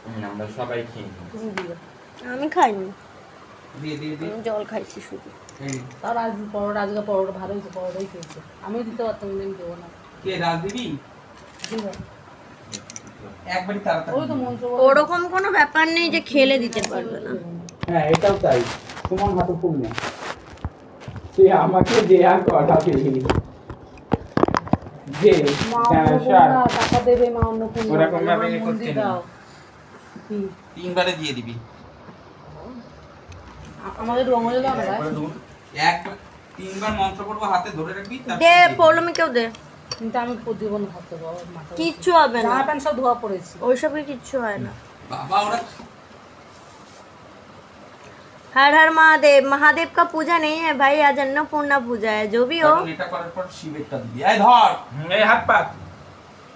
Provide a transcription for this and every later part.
আমরা সবাই খেয়ে নিই। তুমি দিও। আমি খাইনি, দিয়ে দিয়ে দিয়ে আমি জল খাইছি শুধু। এই তার আজ পরোটা, আজকে পরোটা ভালো হয়েছে, পরোটাই খেয়েছে। আমিও দিতে পারতাম, কিন্তু আমি দেবো না। কে রাজদেবী দিও। একবারই তাড়াতাড়ি ওই তো মন্ত্র ওরকম কোনো ব্যাপার নেই যে খেলে দিতে পারবে না। হ্যাঁ এটাও তাই সুমন হাতে পূর্ণ সে আমাকে দেয়া করাবে যে মা হ্যাঁ, অন্নপূর্ণা টাকা দেবে, মা অন্নপূর্ণা ওরকম ভাবে আমার করতে মন্দির নেই। দাও। কি? তিনবারে দিয়ে দিবি আমাদের রঙলে দাও না ভাই। এক তিনবার মন্ত্র পড়বো, হাতে ধরে রাখবি দে তারপর দিয়ে দিবি। পৌলমি কেউ দে, কিন্তু আমি জীবন ভাবতে পারবো মাথা। কিচ্ছু হবে না, জামা প্যান্ট সব ধোয়া পড়েছি। ওইসবে কিচ্ছু হয় না। বাবা ওরা हर हर महादेव, महादेव का पूजा नहीं है भाई, आज अन्नपूर्णा पूजा है, जो भी हो। এখন এটা করার পর শিবেরটা দিবি। এই ধর এই হাত পা।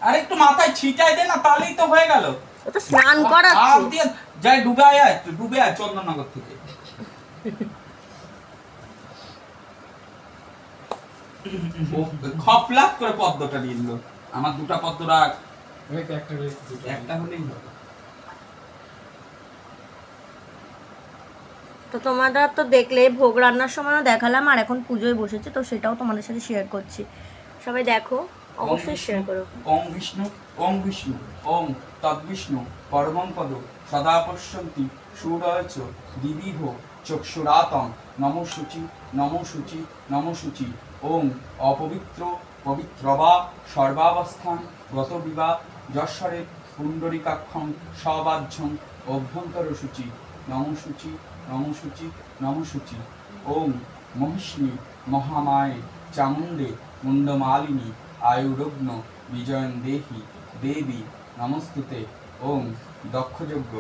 আরে একটু মাথায় ছিটাই দে না, তাহলেই তো হয়ে গেল। ও তো স্নান আর করাচ্ছে। দিয়ে যাই ডুবে আয়, ডুবে আয় চন্দননগর থেকে। ও খপলাক করে পদ্মটা নিয়ে নিল। আমার দুটো পদ্ম রাখ, একটা হলেই হবে। তো তোমরা তো দেখলে ভোগ রান্নার সময়ও দেখালাম, আর এখন পুজোয় বসেছে, তো সেটাও তোমাদের সাথে শেয়ার করছি। সবাই দেখো, অবশ্যই শেয়ার করো। ওম বিষ্ণু ওম তদ্বিষ্ণু পরমং পদ সদা পশ্যন্তি সুরয়চ দিবিভ চক্ষুরাতং নমো শুচি নমো শুচি নমো শুচি। ওম অপবিত্র পবিত্রবা সর্বাবস্থান গত বিবা যশ্বরে পুণ্ডরিকাক্ষং সবাহ্যং অভ্যন্তর শুচি নমো শুচি নমো শুচি নমো শুচি। ওম মহিষ্ণি মহামায়ে চামুণ্ডে মুন্ডমালিনী আয়ুরগ্ন বিজয়ন দেহি দেবী নমস্তুতে। ওম দক্ষযজ্ঞ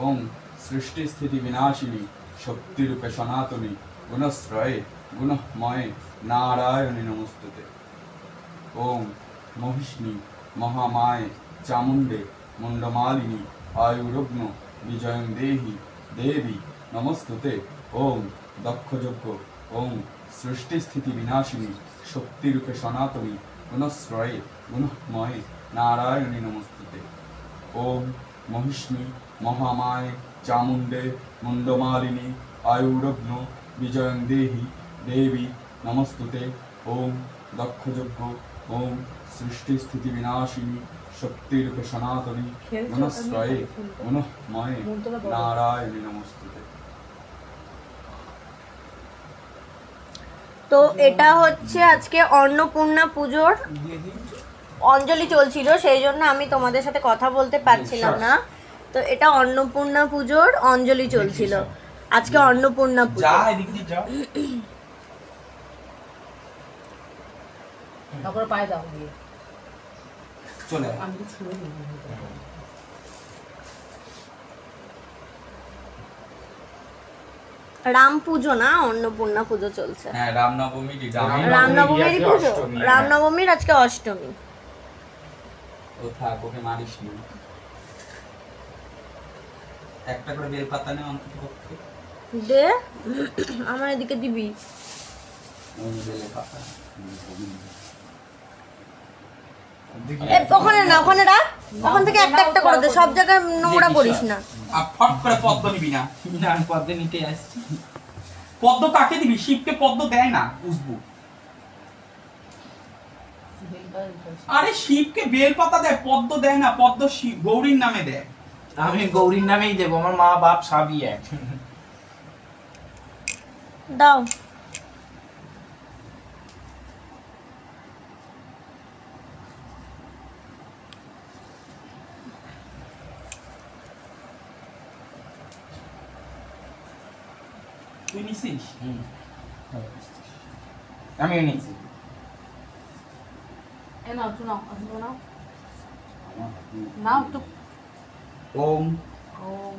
ওম সৃষ্টি স্থিতি বিনাশিনী শক্তিরূপে সনাতনী গুণশ্রয়ে গুণময়ে নারায়ণী নমস্তুতে। ওম মহিষ্ণি মহামায়ে চামুণ্ডে মুন্ডমালিনী আয়ুরগ্ন বিজয়ন দেহি দেবী নমস্তুতে। ওম দক্ষযজ্ঞ ওম সৃষ্টি স্থিতি বিনাশিনী শক্তিরূপে সনাতনী গুণশ্রয়ে গুণময়ে নারায়ণী নমস্তুতে। ওম মহিষ্ণি মহামায়ে চামুণ্ডে মুন্ডমালিনী আয়ুরগ্ন বিজয়ন দেহি দেবী নমস্তুতে। ওম দক্ষযজ্ঞ ওম সৃষ্টি স্থিতি বিনাশিনী শক্তিরূপে সনাতনী গুণশ্রয়ে গুণময়ে নারায়ণী নমস্তুতে। তো এটা হচ্ছে আজকে অন্নপূর্ণা পুজোর অঞ্জলি চলছিল, সেই জন্য আমি তোমাদের সাথে কথা বলতে পারছিলাম না। তো এটা অন্নপূর্ণা পুজোর অঞ্জলি চলছিল, আজকে অন্নপূর্ণা যা পুজো। এদিক দিয়ে যা। তারপরে পায়ে দাও দিয়ে। চলে আয়। আমি তো ছুঁয়ে নিই। রাম পুজো না, অন্নপূর্ণা পুজো চলছে। হ্যাঁ রামনবমী রামনবমীরই পুজো, রামনবমীর আজকে অষ্টমী। ও থাক, ওকে মারিস নি। একটা করে বেলপাতা নে অন্তত পক্ষে। দে, আমার এদিকে দিবি। ওই বেলপাতা ওখানে না, ওখানে রাখ, ওখান থেকে একটা একটা করে দে, সব জায়গায় নোংরা করিস না। আর ফট করে পদ্ম নিবি না। না আমি পদ্মে নিতে আসছি। পদ্ম কাকে দিবি? শিবকে পদ্ম দেয় না উসবু। আরে শিবকে বেলপাতা দেয়, পদ্ম দেয় না। পদ্ম শিব গৌরীর নামে দেয়। আমি গৌরীর নামেই দেবো, আমার মা বাপ সবই এক। দাও। তুই নিছিস? আমিও নিচ্ছি। এ নাও, একটু নাও, একটু নাও। নাও একটু। ওম ওম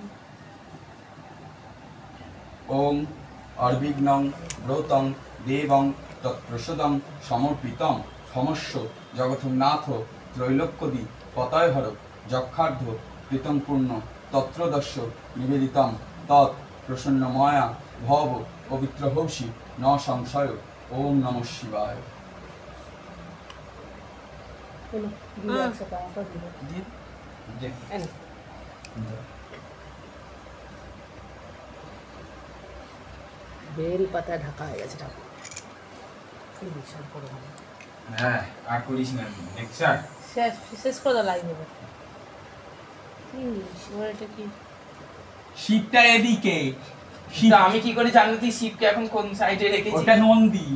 ওম অর্বিঘ্নং ব্রতং দেবং তৎপ্রসাদং সমর্পিতং সমস্য জগন্নাথ ত্রৈলোক্যদি পতয়হর যক্ষার্ধ প্রীতং পূর্ণ তত্রদস্য নিবেদিতং তৎ প্রসন্নময়া ভব পবিত্র হৌষি ন সংশয়। ওম নমঃ শিবায়। চলো, দিলে একসাথে আমাকে দিলে। দিয়ে এনে। বেল পাতায় ঢাকা হয়ে গেছে ঠাকুর। কি বিশাল বড় হবে। হ্যাঁ আর করিস না দেখছ শেষ করে লাগবে এবার। কি এবার এটা কি? শিবটা এদিকে, শিবটা আমি কি করে জানবো তুই শিবকে এখন কোন সাইডে রেখেছিস? ওটা নন্দী।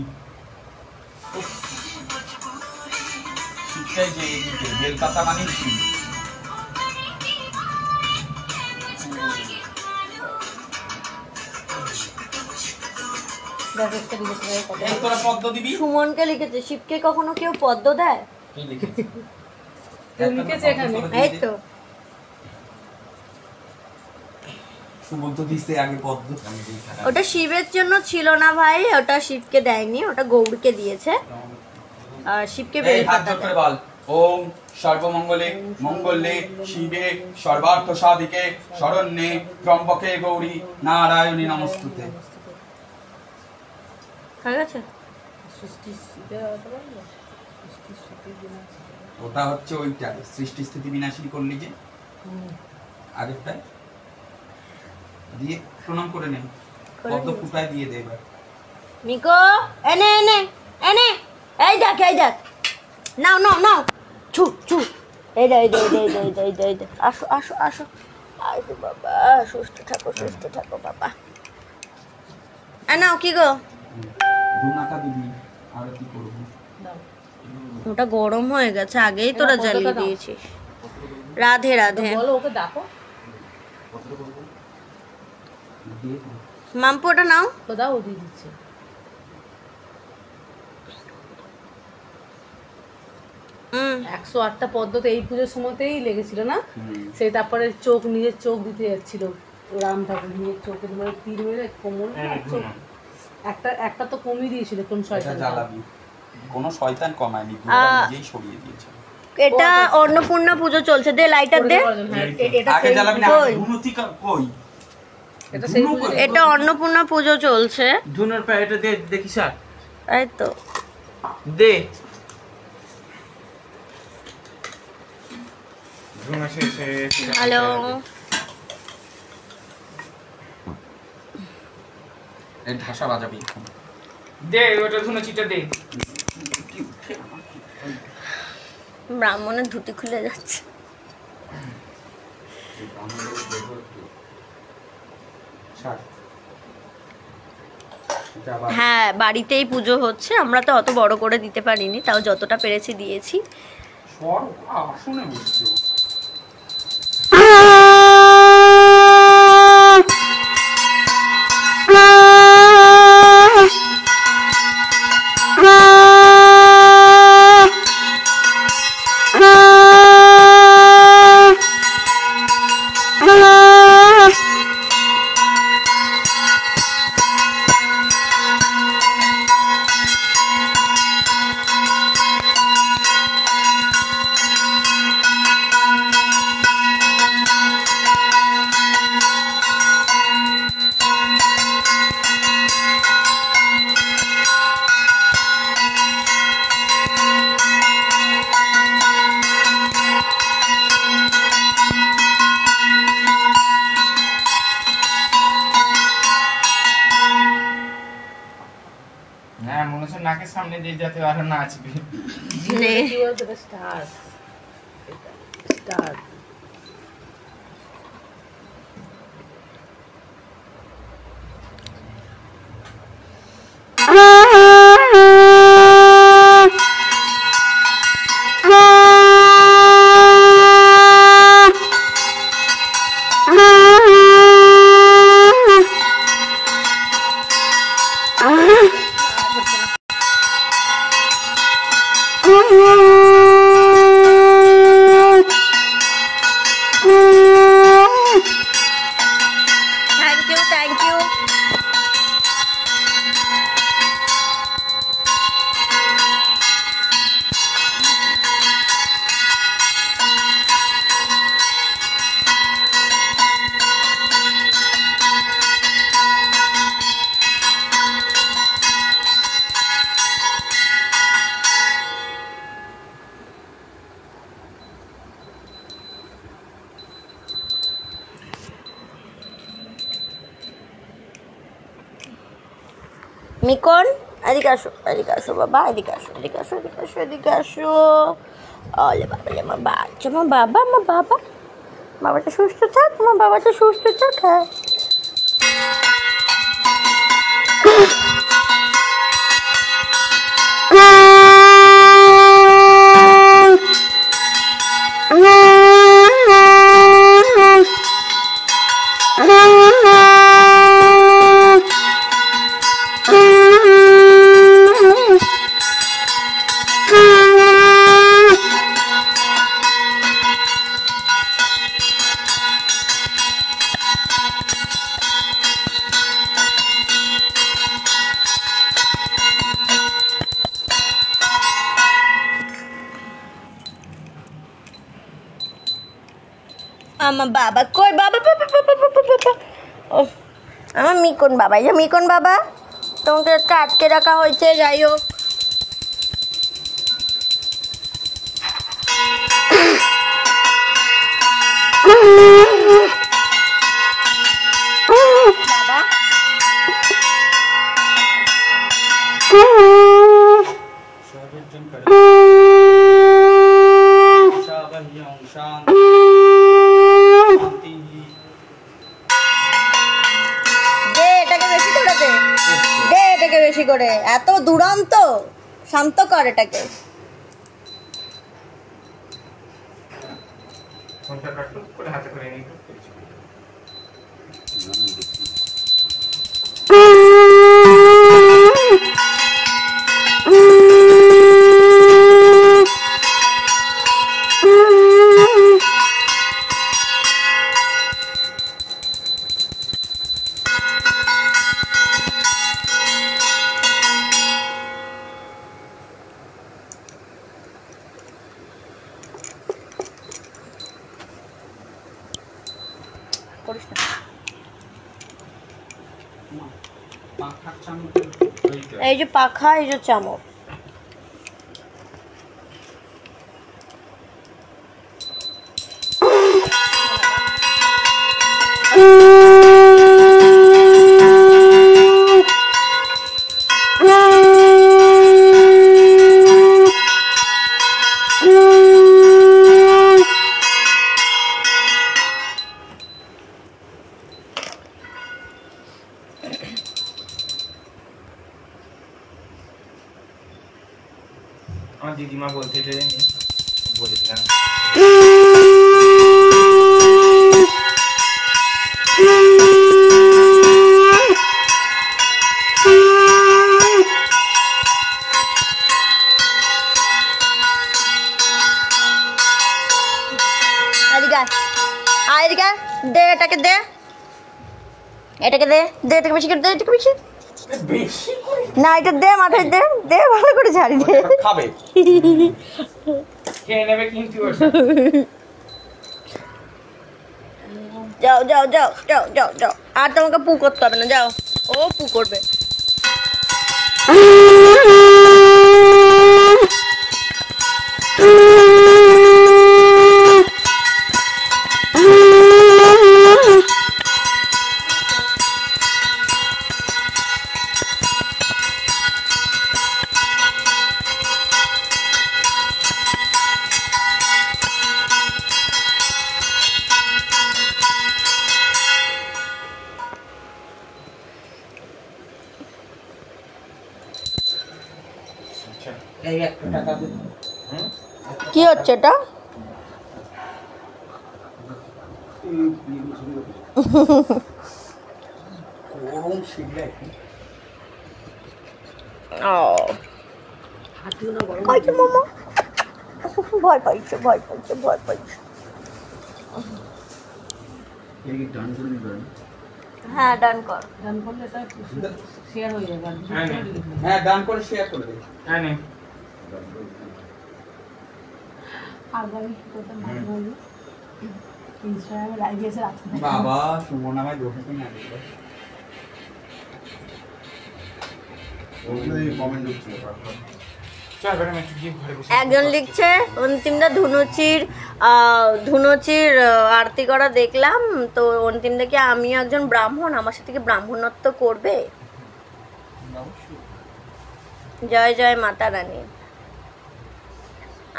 শিবটাই যে এদিকে বেলপাতা মানে শিব। এই তোরা পদ্ম দিবি? সুমনকে লিখেছে, শিবকে কখনো কেউ পদ্ম দেয়? কি লিখেছিস? কেউ লিখেছে এখানে? এই তো সুমন্ত দিছে আগে পদ্ম। ওটা শিবের জন্য ছিল না ভাই, ওটা শিবকে দেয়নি, ওটা গৌরকে দিয়েছে। আর শিবকে এই বেল হাত পাতা জোড় করে দেয়। বল, ওম সর্বমঙ্গলে মঙ্গলে শিবে সর্বার্থ সাধিকে শরণ্যে ত্রম্বকে গৌরী নারায়ণী নমস্তুতে। হয়ে গেছে? সৃষ্টি শীতে হতে পারবে? সৃষ্টি শীতের দিন আছে। ওটা হচ্ছে ওইটা সৃষ্টি স্থিতি বিনাশী করলি যে আগেরটা দিয়ে প্রণাম করে নেন, করে পদ্ম নিয়েছি। ফুটায় দিয়ে দে এবার। মিকো এনে এনে এনে, এই দেখ এই দেখ, নাও নাও নাও, ছু ছু, এই দে এই দে এই দে এই দে এই দে এই দে, আসো আসো আসো আসো বাবা, সুস্থ থাকো বাবা। নাও কি গো? ধুনাটা দিবি, আর কি করবো? দাও। ওটা গরম হয়ে গেছে, আগেই তোরা এবার জ্বালিয়ে পদ্মটা দাও। দিয়েছিস। রাধে রাধে। বলো ওকে ডাকো। দিয়ে দে। মাম্পু ওটা নাও। তো দাও, ও দিয়ে দিচ্ছে। হুম 108টা পদ্ম তো এই পুজোর সময়তেই লেগেছিল না? হুম। সেই তারপরে চোখ, নিজের চোখ দিতে যাচ্ছিল রাম ঠাকুর, নিজের চোখে মানে তীর মেরে কোমল চোখ। একটা তো কমিয়ে দিয়েছিল কোন এটা শয়তান। জ্বালাবি, কোনো শয়তান কমায়নি, আ- তোরা নিজেই সরিয়ে দিয়েছে। এটা অন্নপূর্ণা পুজো চলছে, দে লাইটার দে। এটা আগে সেই- জ্বালাবি না, কই? ধুনুতি কই? এটা সেই ধুনু পুজো- কই? এটা অন্নপূর্ণা পুজো চলছে, ধুনোর প্যাকেটে দে দেখি স্যার এই তো। দে ধুনো শেষে হ্যালো, এই ঢাসা বাজাবি এখন। দে ওটা ধুনো চিটা দে। ব্রাহ্মণের ধুতি খুলে যাচ্ছে। ছাড়। এটা আবার হ্যাঁ বাড়িতেই পুজো হচ্ছে, আমরা তো অত বড় করে দিতে পারিনি, তাও যতটা পেরেছি দিয়েছি। সর আসনে বসছে। হ্যাঁ মনে হচ্ছে নাকের সামনে দিয়ে যাতে আরো নাচবে। নে। কি বলতো এটা star, star. Thank you thank you. মিকন এদিকে আসো বাবা, এদিকে আসো। ওলে বাবা, আমার বাবাটা সুস্থ থাক, হ্যাঁ। আমার বাবা কই? বাবা আমার মিকন বাবা, এই যে মিকন বাবা, তোমাকে একটা আটকে রাখা হয়েছে। যাই হোক, বেশি করে এত দুরন্ত, শান্ত কর এটাকে। এই যে পাখা, এই যে চামচ। আমার দিদিমা বলতে বলেছিলাম দে এটাকে, দে এটাকে, দে এটাকে বেশি করে, দে এটাকে বেশি না, এটা দে মাথায়, দে ভালো করে ঝাড়ি দে। খাবে খেয়ে নেবে কিন্তু যাও। আর তোমাকে পু করতে হবে না, যাও। ও পু করবে। কি হচ্ছে এটা? ভয় পাইছে। হ্যাঁ, ডান কর। ডান করলে এটা শেয়ার হয়ে যাবে। হ্যাঁ, ডান করে শেয়ার করে দে। হ্যাঁ নে আগামী কথা বলবো। ইনস্টাগ্রামে লাইভ এসে আছে। বাবা সুমন আমায় দেখে তো না দিল। ওই কমেন্ট হচ্ছে। চল বেটা আমি গিয়ে ঘরে বসে। একজন লিখছে অন্তিমদা ধুনুচির আরতি করা দেখলাম, তো অন্তিম দেখে আমিও একজন ব্রাহ্মণ, আমার সাথে কি ব্রাহ্মণত্ব করবে? অবশ্যই জয় জয় মাতা রানী।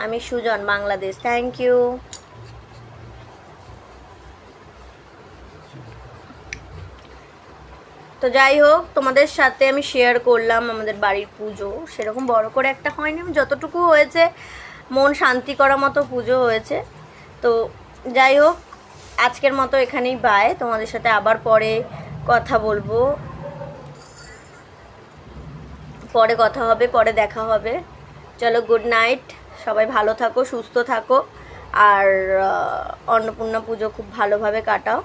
আমি সুজন, বাংলাদেশ। Thank you. তো যাই হোক, তোমাদের সাথে আমি শেয়ার করলাম আমাদের বাড়ির পুজো। সেরকম বড় করে একটা হয়নি, যতটুকু হয়েছে মন শান্তি করার মতো পুজো হয়েছে। তো যাই হোক, আজকের মতো এখানেই বাই। তোমাদের সাথে আবার পরে কথা বলবো, পরে কথা হবে, পরে দেখা হবে। চলো, গুড নাইট। সবাই ভালো থাকো, সুস্থ থাকো, আর অন্নপূর্ণা পুজো খুব ভালোভাবে কাটাও।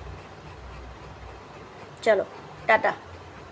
চলো, টাটা।